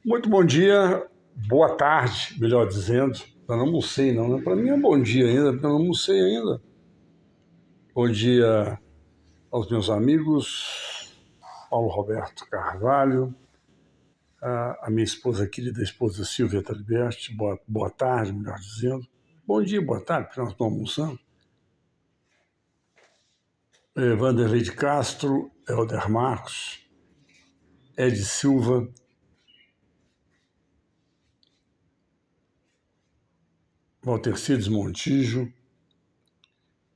Muito bom dia, boa tarde, melhor dizendo. Eu não almocei, não, né? Para mim é bom dia ainda, porque eu não almocei ainda. Bom dia aos meus amigos, Paulo Roberto Carvalho, a minha esposa querida, a esposa Silvia Taliberti, boa tarde, melhor dizendo. Bom dia, boa tarde, porque nós estamos almoçando. Vanderlei de Castro, Helder Marcos, Ed Silva, Walter Cides Montijo,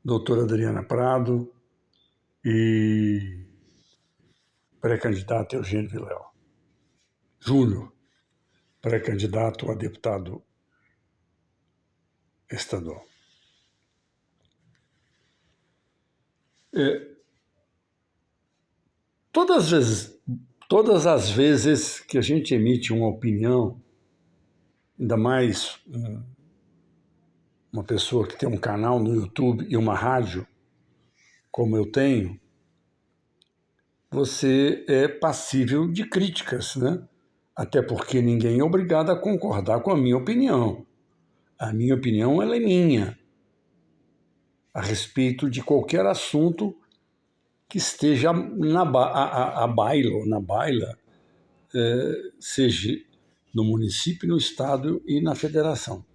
doutora Adriana Prado e pré-candidato Eugênio Vilela Júnior, pré-candidato a deputado estadual. Todas as vezes que a gente emite uma opinião, ainda mais uma pessoa que tem um canal no YouTube e uma rádio, como eu tenho, você é passível de críticas, né? Até porque ninguém é obrigado a concordar com a minha opinião. A minha opinião, ela é minha, a respeito de qualquer assunto que esteja na baila, seja no município, no estado e na federação.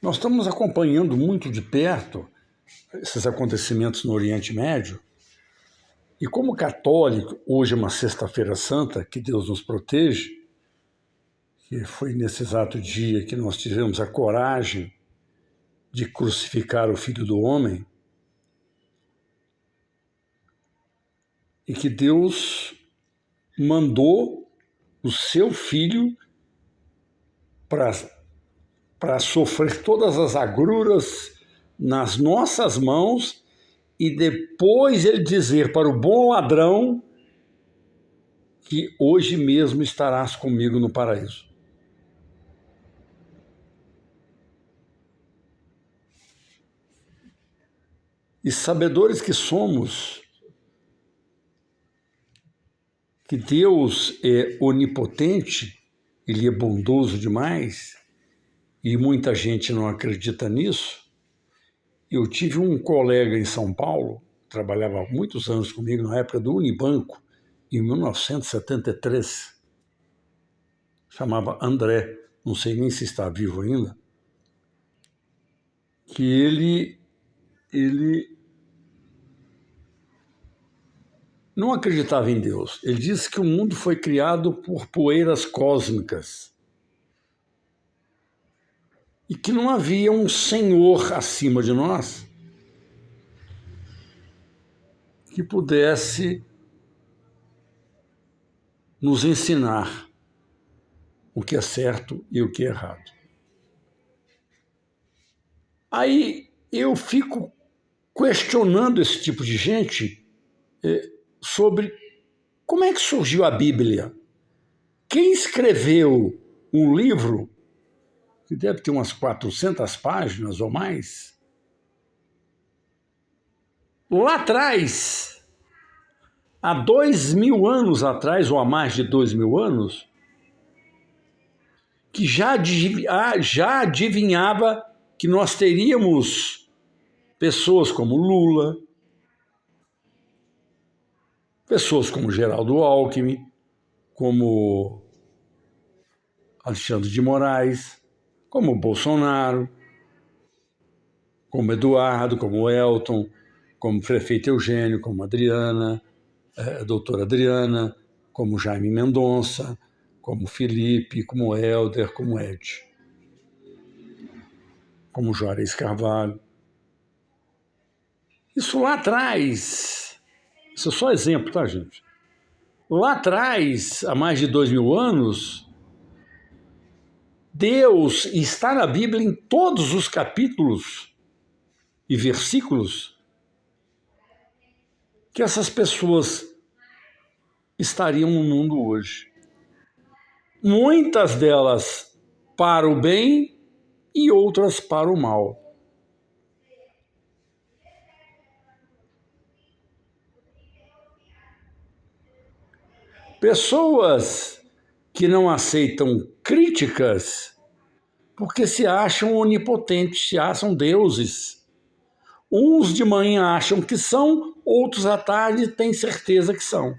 Nós estamos acompanhando muito de perto esses acontecimentos no Oriente Médio e, como católico, hoje é uma sexta-feira santa, que Deus nos proteja, que foi nesse exato dia que nós tivemos a coragem de crucificar o Filho do Homem, e que Deus mandou o seu Filho para sofrer todas as agruras nas nossas mãos e depois ele dizer para o bom ladrão que hoje mesmo estarás comigo no paraíso. E sabedores que somos, que Deus é onipotente, Ele é bondoso demais, e muita gente não acredita nisso. Eu tive um colega em São Paulo, trabalhava há muitos anos comigo, na época do Unibanco, em 1973, chamava André, não sei nem se está vivo ainda, que ele não acreditava em Deus. Ele disse que o mundo foi criado por poeiras cósmicas e que não havia um Senhor acima de nós que pudesse nos ensinar o que é certo e o que é errado. Aí eu fico questionando esse tipo de gente sobre como é que surgiu a Bíblia. Quem escreveu um livro que deve ter umas 400 páginas ou mais, lá atrás, há 2000 anos atrás, ou há mais de 2000 anos, que já adivinhava que nós teríamos pessoas como Lula, pessoas como Geraldo Alckmin, como Alexandre de Moraes, como Bolsonaro, como Eduardo, como Elton, como prefeito Eugênio, como Adriana, doutora Adriana, como Jaime Mendonça, como Felipe, como Helder, como Ed, como Juarez Carvalho. Isso lá atrás, isso é só exemplo, tá, gente? Lá atrás, há mais de 2000 anos, Deus está na Bíblia em todos os capítulos e versículos que essas pessoas estariam no mundo hoje. Muitas delas para o bem e outras para o mal. Pessoas que não aceitam críticas porque se acham onipotentes, se acham deuses. Uns de manhã acham que são, outros à tarde têm certeza que são.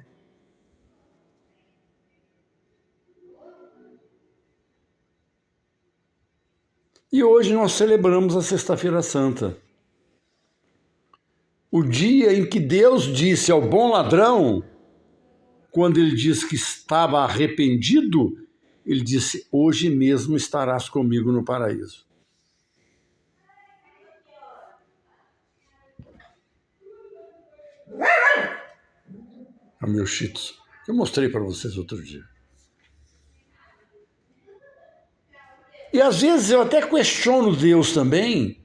E hoje nós celebramos a Sexta-feira Santa. O dia em que Deus disse ao bom ladrão, quando ele disse que estava arrependido, ele disse: hoje mesmo estarás comigo no paraíso. É o meu Shih Tzu, que eu mostrei para vocês outro dia. E às vezes eu até questiono Deus também,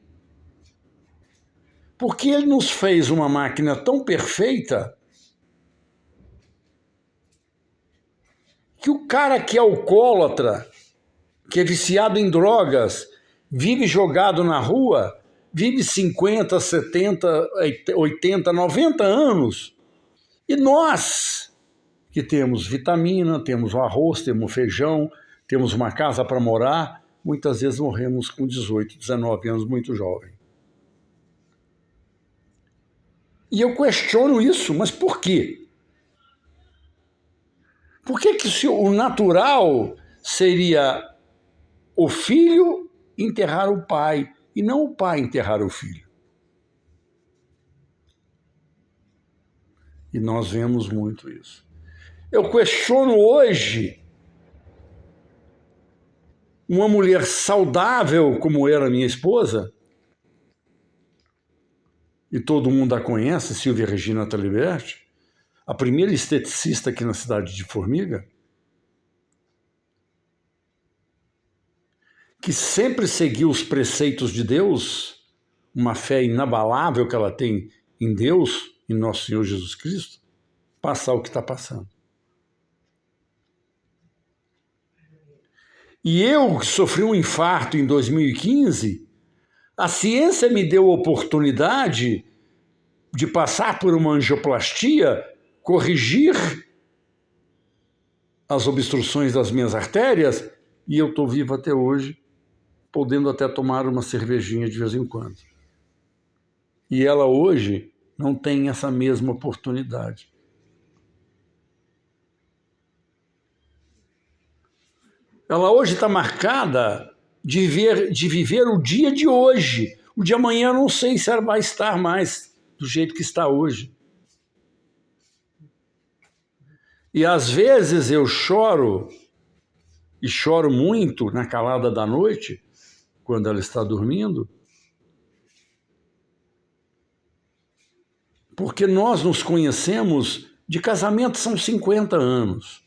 porque ele nos fez uma máquina tão perfeita que o cara que é alcoólatra, que é viciado em drogas, vive jogado na rua, vive 50, 70, 80, 90 anos. E nós, que temos vitamina, temos o arroz, temos o feijão, temos uma casa para morar, muitas vezes morremos com 18, 19 anos, muito jovem. E eu questiono isso, mas por quê? Por que o natural seria o filho enterrar o pai e não o pai enterrar o filho? E nós vemos muito isso. Eu questiono hoje uma mulher saudável como era minha esposa, e todo mundo a conhece, Silvia Regina Taliberti, a primeira esteticista aqui na cidade de Formiga, que sempre seguiu os preceitos de Deus, uma fé inabalável que ela tem em Deus, em nosso Senhor Jesus Cristo, passar o que está passando. E eu, que sofri um infarto em 2015, a ciência me deu a oportunidade de passar por uma angioplastia, corrigir as obstruções das minhas artérias, e eu estou vivo até hoje, podendo até tomar uma cervejinha de vez em quando. E ela hoje não tem essa mesma oportunidade. Ela hoje está marcada de viver o dia de hoje. O de amanhã eu não sei se ela vai estar mais do jeito que está hoje. E às vezes eu choro, e choro muito na calada da noite, quando ela está dormindo, porque nós nos conhecemos de casamento, são 50 anos.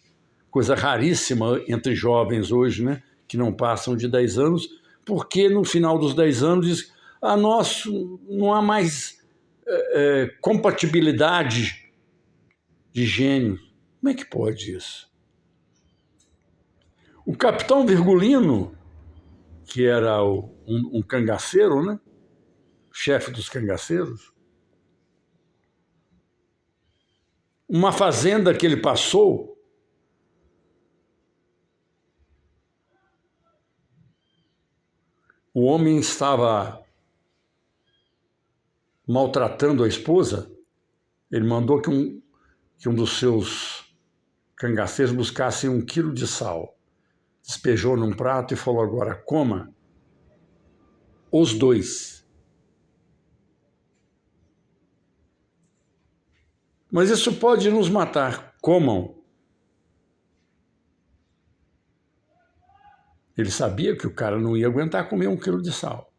Coisa raríssima entre jovens hoje, né? Que não passam de 10 anos, porque no final dos 10 anos diz: nós não há mais compatibilidade de gênio. Como é que pode isso? O capitão Virgulino, que era um cangaceiro, né? Chefe dos cangaceiros, uma fazenda que ele passou, o homem estava maltratando a esposa, ele mandou que um dos seus cangaceiros buscasse 1 quilo de sal. Despejou num prato e falou: agora coma os dois. Mas isso pode nos matar. Comam. Ele sabia que o cara não ia aguentar comer 1 quilo de sal.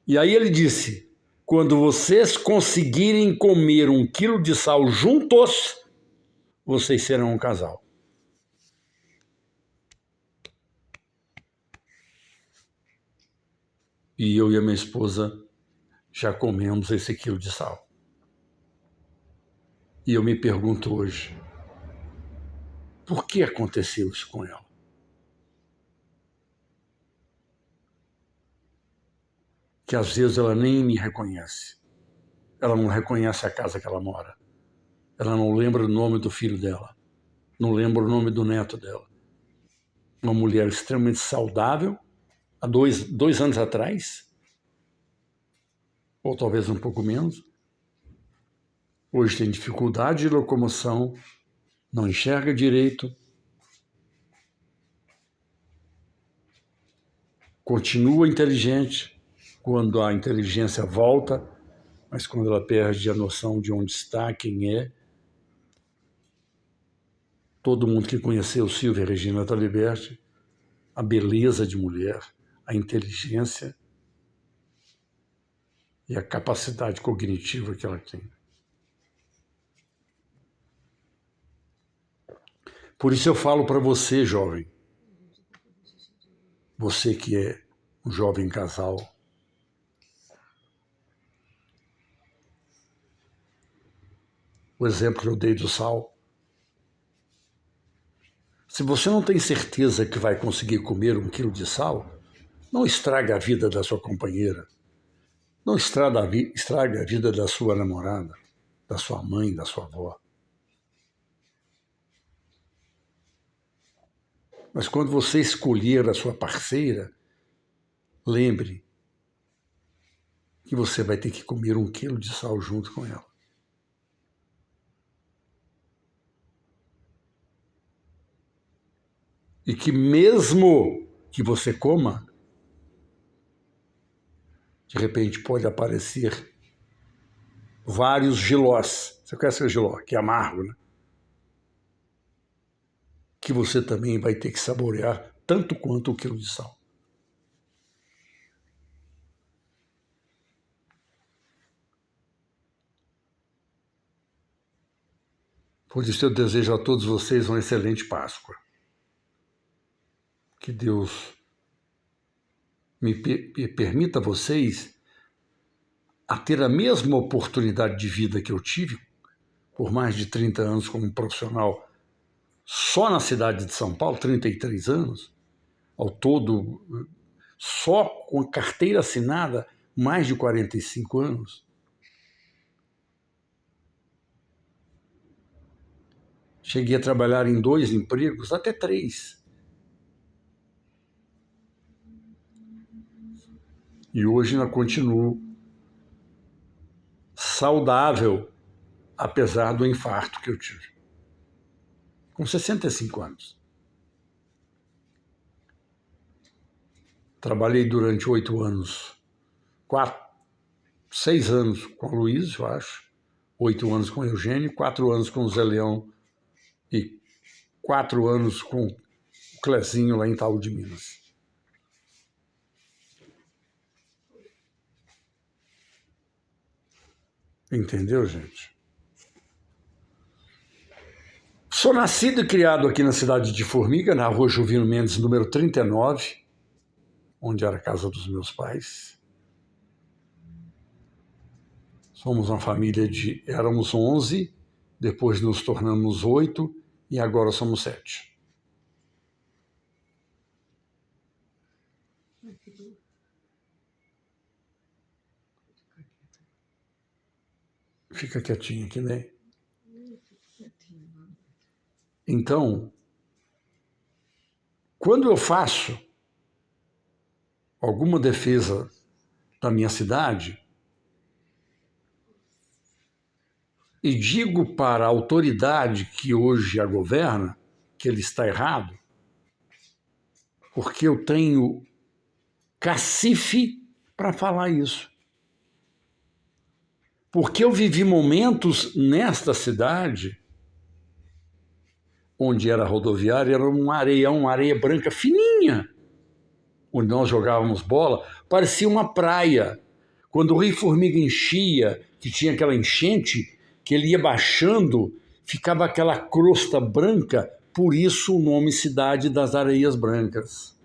E aí ele disse: quando vocês conseguirem comer 1 quilo de sal juntos, vocês serão um casal. E eu e a minha esposa já comemos esse quilo de sal. E eu me pergunto hoje, por que aconteceu isso com ela? Que às vezes ela nem me reconhece. Ela não reconhece a casa que ela mora. Ela não lembra o nome do filho dela, não lembra o nome do neto dela. Uma mulher extremamente saudável, há dois anos atrás, ou talvez um pouco menos. Hoje tem dificuldade de locomoção, não enxerga direito, continua inteligente quando a inteligência volta, mas quando ela perde a noção de onde está, quem é. Todo mundo que conheceu Silvia Regina Taliberti, a beleza de mulher, a inteligência e a capacidade cognitiva que ela tem. Por isso eu falo para você, jovem, você que é um jovem casal, o exemplo que eu dei do sal. Se você não tem certeza que vai conseguir comer 1 quilo de sal, não estrague a vida da sua companheira, não estrague a vida da sua namorada, da sua mãe, da sua avó. Mas quando você escolher a sua parceira, lembre que você vai ter que comer 1 quilo de sal junto com ela. E que mesmo que você coma, de repente pode aparecer vários jilós. Você conhece o jiló, que é amargo, né? Que você também vai ter que saborear tanto quanto 1 quilo de sal. Por isso eu desejo a todos vocês uma excelente Páscoa. Que Deus me permita a vocês a ter a mesma oportunidade de vida que eu tive por mais de 30 anos como profissional só na cidade de São Paulo, 33 anos, ao todo, só com a carteira assinada, mais de 45 anos. Cheguei a trabalhar em 2 empregos, até 3. E hoje ainda continuo saudável, apesar do infarto que eu tive. Com 65 anos. Trabalhei durante 8 anos, 6 anos com o Luiz, eu acho, 8 anos com o Eugênio, 4 anos com o Zé Leão e 4 anos com o Clezinho lá em Itaú de Minas. Entendeu, gente? Sou nascido e criado aqui na cidade de Formiga, na rua Juvino Mendes, número 39, onde era a casa dos meus pais. Somos uma família éramos 11, depois nos tornamos 8 e agora somos 7. Fica quietinho aqui, né? Então, quando eu faço alguma defesa da minha cidade e digo para a autoridade que hoje a governa que ele está errado, porque eu tenho cacife para falar isso. Porque eu vivi momentos nesta cidade onde era rodoviária, era um areião, uma areia branca fininha, onde nós jogávamos bola, parecia uma praia. Quando o Rio Formiga enchia, que tinha aquela enchente, que ele ia baixando, ficava aquela crosta branca, por isso o nome Cidade das Areias Brancas.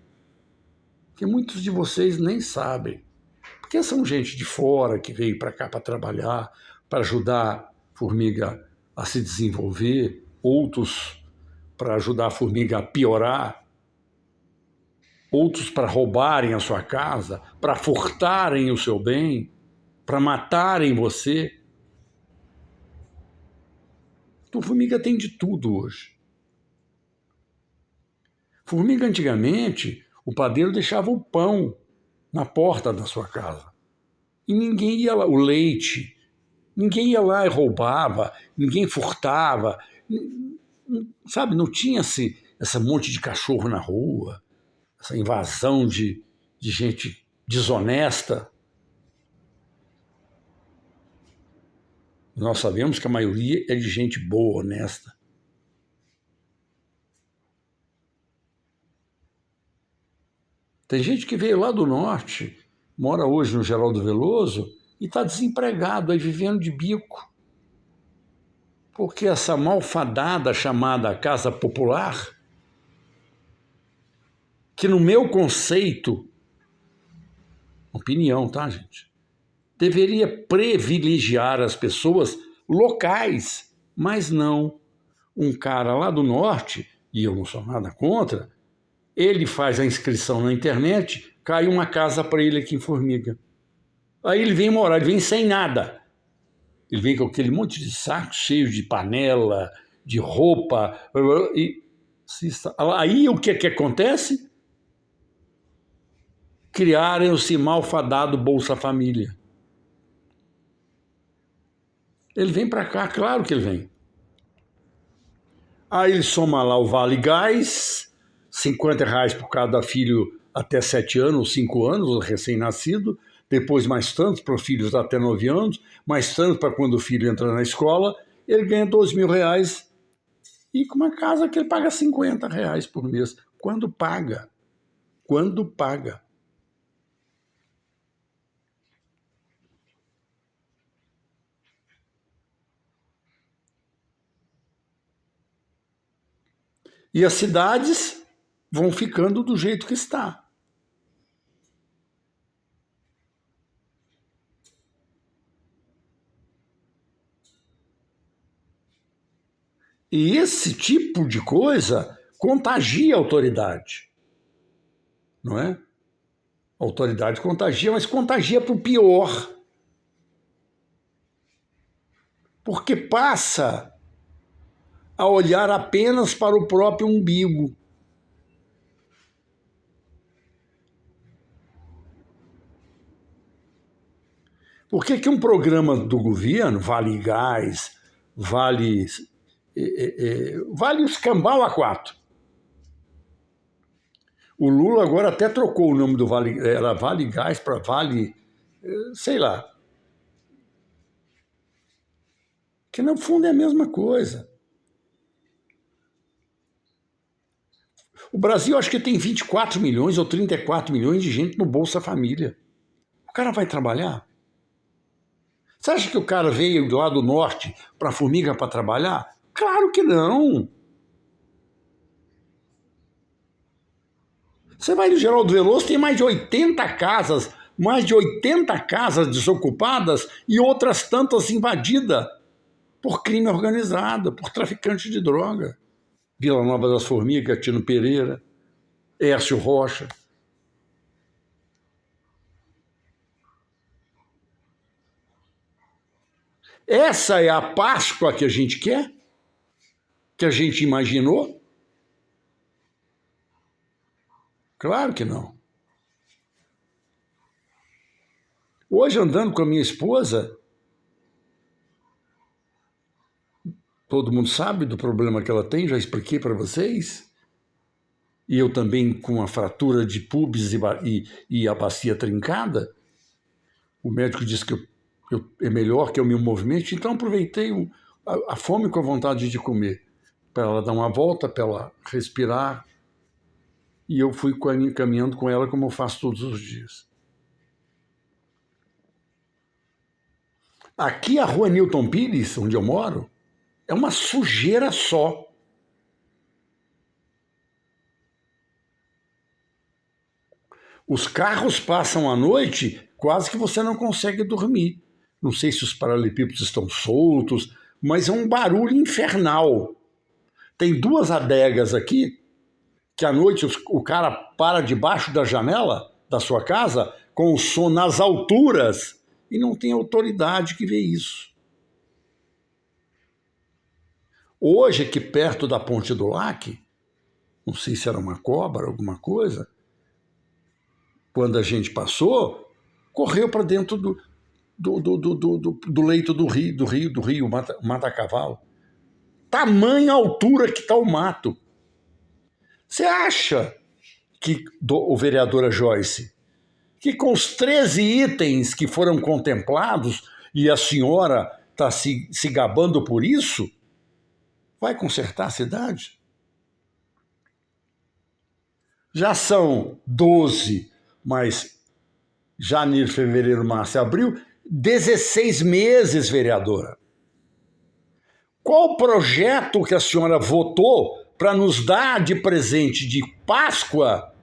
Que muitos de vocês nem sabem, porque são gente de fora que veio para cá para trabalhar, para ajudar a Formiga a se desenvolver, outros para ajudar a Formiga a piorar, outros para roubarem a sua casa, para furtarem o seu bem, para matarem você. Então, formiga tem de tudo hoje. Formiga, antigamente, o padeiro deixava o pão na porta da sua casa. E ninguém ia lá, o leite, ninguém ia lá e roubava, ninguém furtava, sabe? Não tinha esse monte de cachorro na rua, essa invasão de gente desonesta. Nós sabemos que a maioria é de gente boa, honesta. Tem gente que veio lá do norte, mora hoje no Geraldo Veloso e está desempregado, aí vivendo de bico. Porque essa malfadada chamada Casa Popular, que no meu conceito, opinião, tá, gente? Deveria privilegiar as pessoas locais, mas não. Um cara lá do norte, e eu não sou nada contra, ele faz a inscrição na internet, cai uma casa para ele aqui em Formiga. Aí ele vem morar, ele vem sem nada. Ele vem com aquele monte de saco cheio de panela, de roupa. E aí o que acontece? Criaram esse malfadado Bolsa Família. Ele vem para cá, claro que ele vem. Aí ele soma lá o Vale Gás, R$50 por cada filho até 7 anos ou 5 anos, recém-nascido, depois mais tantos para filhos até 9 anos, mais tantos para quando o filho entra na escola, ele ganha R$2.000 e com uma casa que ele paga R$50 por mês. Quando paga? Quando paga? E as cidades vão ficando do jeito que está. E esse tipo de coisa contagia a autoridade, não é? A autoridade contagia, mas contagia para o pior. Porque passa a olhar apenas para o próprio umbigo. Por que um programa do governo, Vale Gás, Vale os cambau a 4. O Lula agora até trocou o nome do Vale, era Vale Gás para Vale, sei lá. Que no fundo é a mesma coisa. O Brasil acho que tem 24 milhões ou 34 milhões de gente no Bolsa Família. O cara vai trabalhar? Você acha que o cara veio do lado do norte para a Formiga para trabalhar? Claro que não. Você vai no Geraldo Veloso, tem mais de 80 casas desocupadas e outras tantas invadidas por crime organizado, por traficante de droga. Vila Nova das Formigas, Tino Pereira, Hércio Rocha. Essa é a Páscoa que a gente quer? Que a gente imaginou? Claro que não. Hoje, andando com a minha esposa, todo mundo sabe do problema que ela tem, já expliquei para vocês. E eu também com a fratura de pubis e a bacia trincada. O médico disse que é melhor que eu me movimente, então aproveitei a fome com a vontade de comer, para ela dar uma volta, para ela respirar. E eu fui caminhando com ela como eu faço todos os dias. Aqui a rua Newton Pires, onde eu moro, é uma sujeira só. Os carros passam à noite, quase que você não consegue dormir. Não sei se os paralelepípedos estão soltos, mas é um barulho infernal. Tem 2 adegas aqui, que à noite o cara para debaixo da janela da sua casa com o som nas alturas e não tem autoridade que vê isso. Hoje, aqui perto da Ponte do Lac, não sei se era uma cobra, alguma coisa, quando a gente passou, correu para dentro do leito do rio, mata-cavalo. Tamanha altura que está o mato. Você acha que, o vereadora Joyce, que com os 13 itens que foram contemplados e a senhora está se gabando por isso, vai consertar a cidade? Já são 12, mas janeiro, fevereiro, março e abril, 16 meses, vereadora. Qual o projeto que a senhora votou para nos dar de presente de Páscoa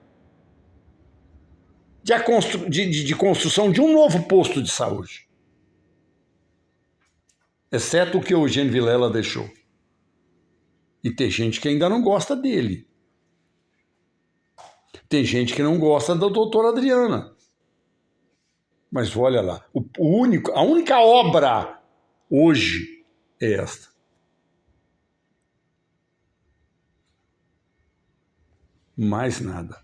de construção de um novo posto de saúde? Exceto o que o Eugênio Vilela deixou. E tem gente que ainda não gosta dele. Tem gente que não gosta da doutora Adriana. Mas olha lá, a única obra hoje é esta. Mais nada.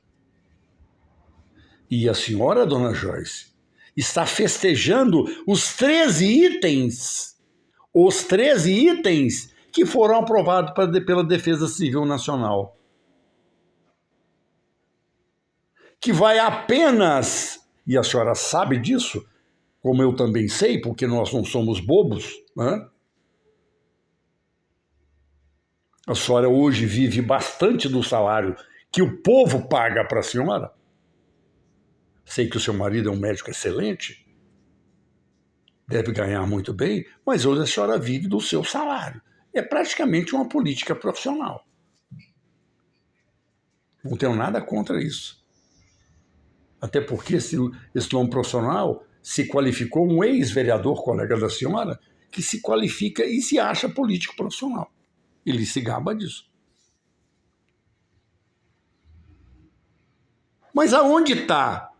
E a senhora, dona Joyce, está festejando os 13 itens que foram aprovados pela Defesa Civil Nacional. Que vai apenas, e a senhora sabe disso, como eu também sei, porque nós não somos bobos, né? A senhora hoje vive bastante do salário que o povo paga para a senhora. Sei que o seu marido é um médico excelente, deve ganhar muito bem, mas hoje a senhora vive do seu salário. É praticamente uma política profissional. Não tenho nada contra isso. Até porque esse nome profissional se qualificou um ex-vereador, colega da senhora, que se qualifica e se acha político profissional. Ele se gaba disso. Mas aonde está?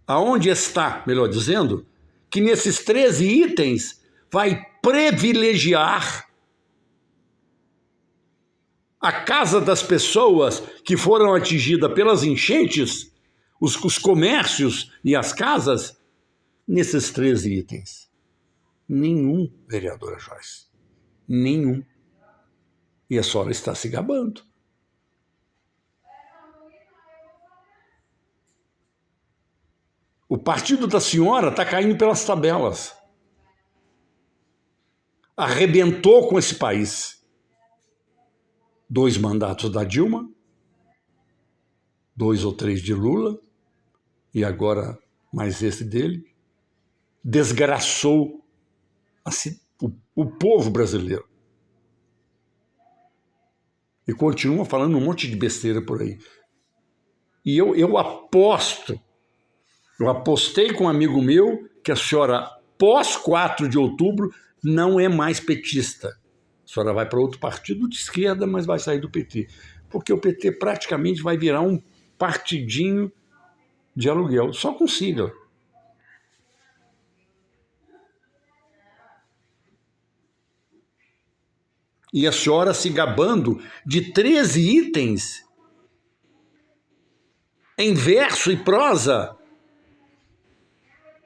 Aonde está, melhor dizendo, que nesses 13 itens vai privilegiar a casa das pessoas que foram atingidas pelas enchentes, os comércios e as casas, nesses 13 itens? Nenhum, vereadora Joyce. Nenhum. E a senhora está se gabando. O partido da senhora está caindo pelas tabelas. Arrebentou com esse país. 2 mandatos da Dilma, 2 ou 3 de Lula, e agora mais esse dele. Desgraçou o povo brasileiro. E continua falando um monte de besteira por aí. E eu apostei com um amigo meu que a senhora, pós 4 de outubro, não é mais petista. A senhora vai para outro partido de esquerda, mas vai sair do PT. Porque o PT praticamente vai virar um partidinho de aluguel, só com sigla. E a senhora se gabando de 13 itens em verso e prosa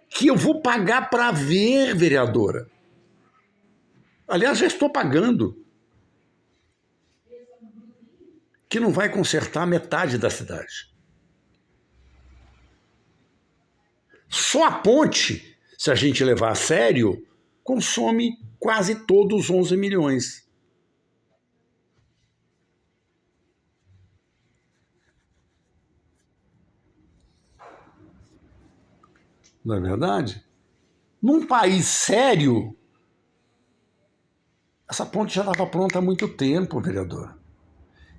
que eu vou pagar para ver, vereadora. Aliás, já estou pagando. Que não vai consertar metade da cidade. Só a ponte, se a gente levar a sério, consome quase todos os 11 milhões. Não é verdade? Num país sério, essa ponte já estava pronta há muito tempo, vereador.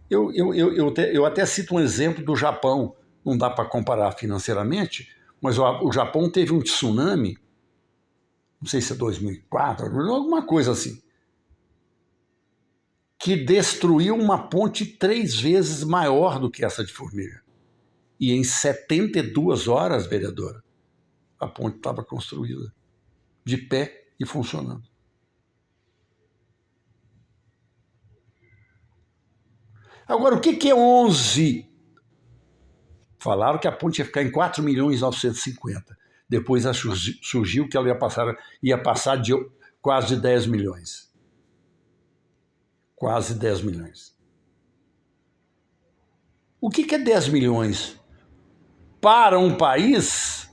Eu até cito um exemplo do Japão. Não dá para comparar financeiramente, mas o Japão teve um tsunami, não sei se é 2004, alguma coisa assim, que destruiu uma ponte 3 vezes maior do que essa de Formiga. E em 72 horas, vereadora, a ponte estava construída, de pé e funcionando. Agora, o que é 11? Falaram que a ponte ia ficar em 4.950.000. Depois surgiu que ela ia passar de quase 10 milhões. Quase 10 milhões. O que é 10 milhões? Para um país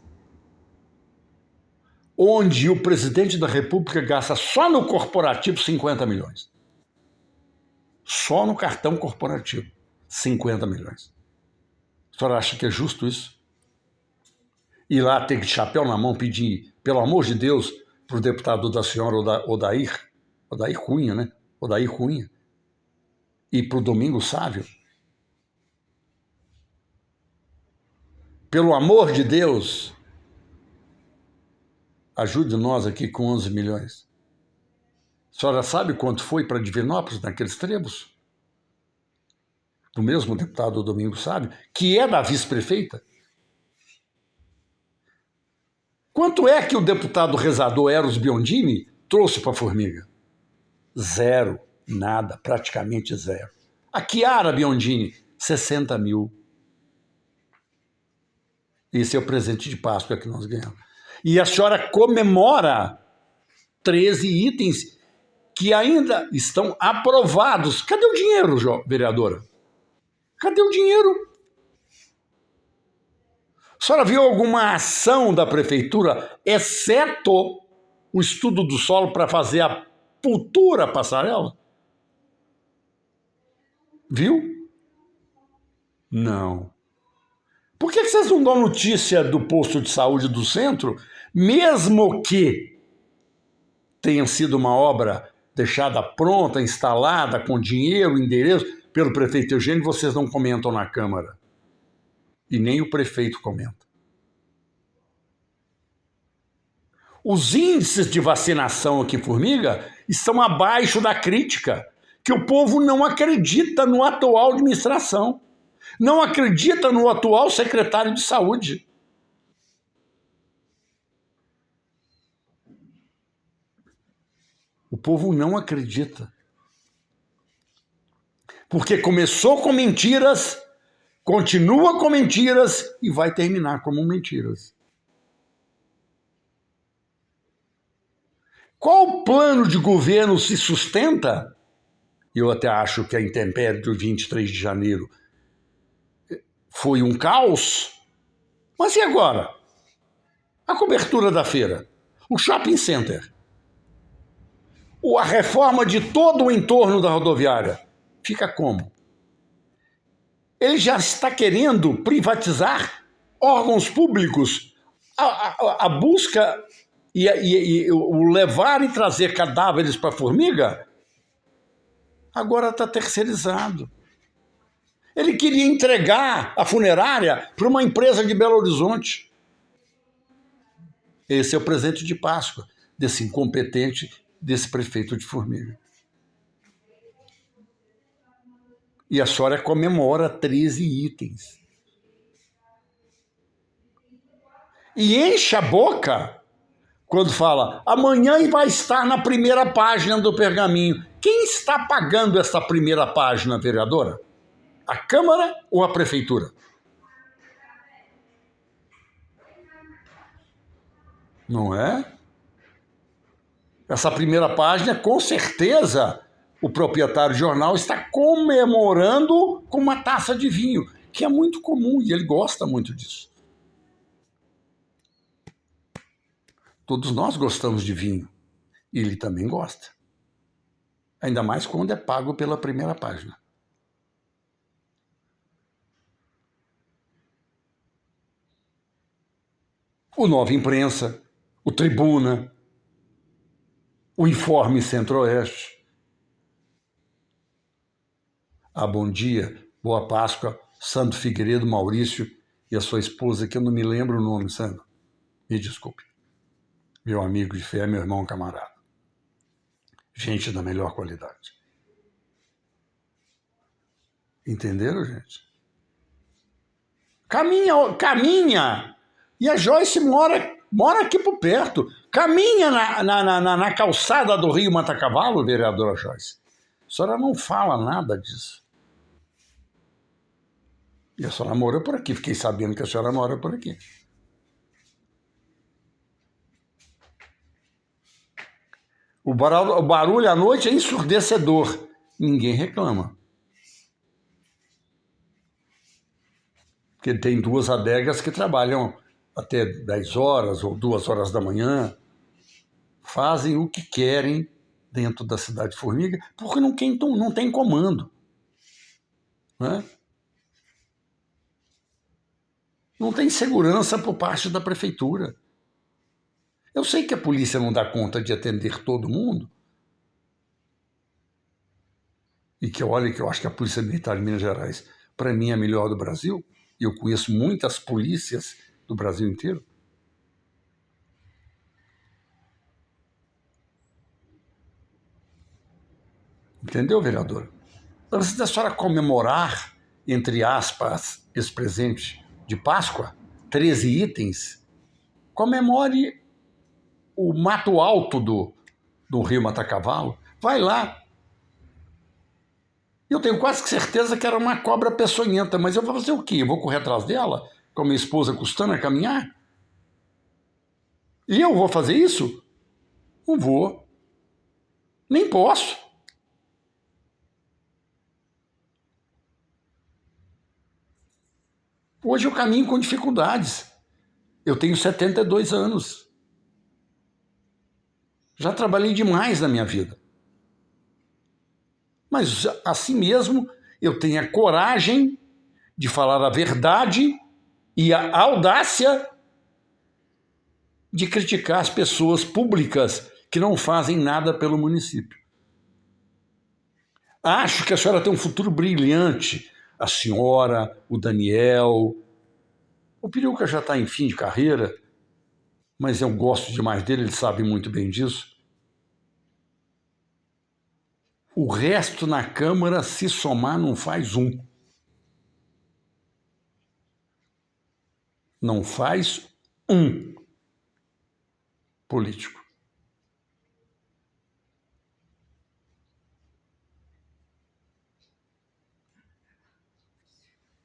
onde o presidente da República gasta só no corporativo 50 milhões. Só no cartão corporativo, 50 milhões. A senhora acha que é justo isso? Ir lá ter de chapéu na mão pedir, pelo amor de Deus, para o deputado da senhora Odair Cunha, né? Odair Cunha. E para o Domingos Sávio. Pelo amor de Deus, ajude nós aqui com 11 milhões. A senhora sabe quanto foi para Divinópolis naqueles trebos? Do mesmo deputado Domingos Sávio, que é da vice-prefeita? Quanto é que o deputado rezador Eros Biondini trouxe para a Formiga? Zero, nada, praticamente zero. A Chiara Biondini, 60 mil. Esse é o presente de Páscoa que nós ganhamos. E a senhora comemora 13 itens que ainda estão aprovados. Cadê o dinheiro, vereadora? Cadê o dinheiro? A senhora viu alguma ação da prefeitura, exceto o estudo do solo para fazer a futura passarela? Viu? Não. Por que vocês não dão notícia do posto de saúde do centro, mesmo que tenha sido uma obra deixada pronta, instalada, com dinheiro, endereço, pelo prefeito Eugênio, vocês não comentam na Câmara. E nem o prefeito comenta. Os índices de vacinação aqui em Formiga estão abaixo da crítica, que o povo não acredita no atual administração, não acredita no atual secretário de saúde. O povo não acredita. Porque começou com mentiras, continua com mentiras e vai terminar como mentiras. Qual plano de governo se sustenta? Eu até acho que a intempérie do 23 de janeiro foi um caos. Mas e agora? A cobertura da feira, o shopping center, a reforma de todo o entorno da rodoviária, fica como? Ele já está querendo privatizar órgãos públicos. A busca e o levar e trazer cadáveres para a Formiga, agora está terceirizado. Ele queria entregar a funerária para uma empresa de Belo Horizonte. Esse é o presente de Páscoa desse incompetente, desse prefeito de Formiga. E a senhora comemora 13 itens. E enche a boca quando fala, amanhã vai estar na primeira página do pergaminho. Quem está pagando essa primeira página, vereadora? A Câmara ou a Prefeitura? Não é? Essa primeira página, com certeza, o proprietário do jornal está comemorando com uma taça de vinho, que é muito comum e ele gosta muito disso. Todos nós gostamos de vinho. E ele também gosta. Ainda mais quando é pago pela primeira página. O Nova Imprensa, o Tribuna, o Informe Centro-Oeste. Bom dia, boa Páscoa, Santo Figueiredo, Maurício e a sua esposa, que eu não me lembro o nome, Sandro. Me desculpe. Meu amigo de fé, meu irmão camarada. Gente da melhor qualidade. Entenderam, gente? Caminha! E a Joyce mora aqui por perto. Caminha na calçada do Rio Matacavalo, vereadora Joyce. A senhora não fala nada disso. E a senhora mora por aqui, fiquei sabendo que a senhora mora por aqui. O barulho à noite é ensurdecedor. Ninguém reclama. Porque tem 2 adegas que trabalham até 10 horas ou 2 horas da manhã. Fazem o que querem dentro da cidade de Formiga, porque não tem comando. Né? Não tem segurança por parte da prefeitura. Eu sei que a polícia não dá conta de atender todo mundo, e que olha que eu acho que a Polícia Militar de Minas Gerais, para mim, é a melhor do Brasil, e eu conheço muitas polícias do Brasil inteiro. Entendeu, vereador? Para a senhora comemorar, entre aspas, esse presente de Páscoa, 13 itens, comemore o mato alto do Rio Matacavalo. Vai lá. Eu tenho quase certeza que era uma cobra peçonhenta, mas eu vou fazer o quê? Eu vou correr atrás dela, com a minha esposa custando a caminhar? E eu vou fazer isso? Não vou. Nem posso. Hoje eu caminho com dificuldades. Eu tenho 72 anos. Já trabalhei demais na minha vida. Mas assim mesmo eu tenho a coragem de falar a verdade e a audácia de criticar as pessoas públicas que não fazem nada pelo município. Acho que a senhora tem um futuro brilhante. A senhora, o Daniel. O Piriuca já está em fim de carreira, mas eu gosto demais dele, ele sabe muito bem disso. O resto na Câmara, se somar, não faz um. Não faz um político.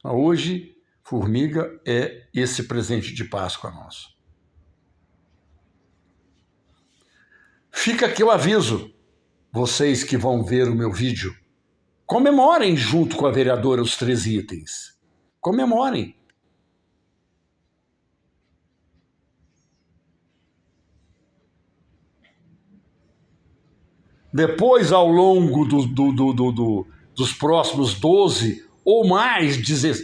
Hoje, Formiga é esse presente de Páscoa nosso. Fica aqui o aviso, vocês que vão ver o meu vídeo, comemorem junto com a vereadora os 13 itens. Comemorem. Depois, ao longo dos próximos 12 ou mais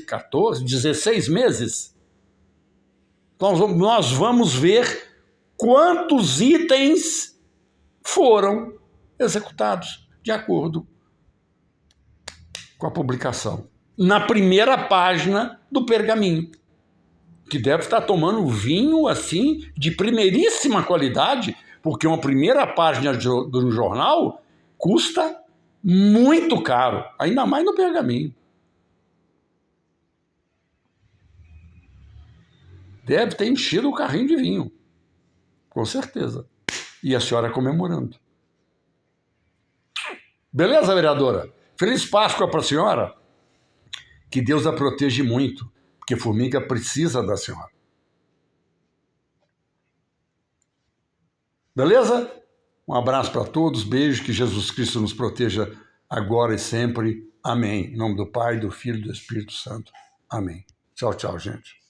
14, 16 meses, nós vamos ver quantos itens foram executados de acordo com a publicação. Na primeira página do pergaminho, que deve estar tomando vinho assim de primeiríssima qualidade, porque uma primeira página do jornal custa muito caro, ainda mais no pergaminho. Deve ter enchido o carrinho de vinho, com certeza. E a senhora comemorando. Beleza, vereadora? Feliz Páscoa para a senhora. Que Deus a proteja muito, porque Formiga precisa da senhora. Beleza? Um abraço para todos, beijo, que Jesus Cristo nos proteja agora e sempre. Amém. Em nome do Pai, do Filho e do Espírito Santo. Amém. Tchau, tchau, gente.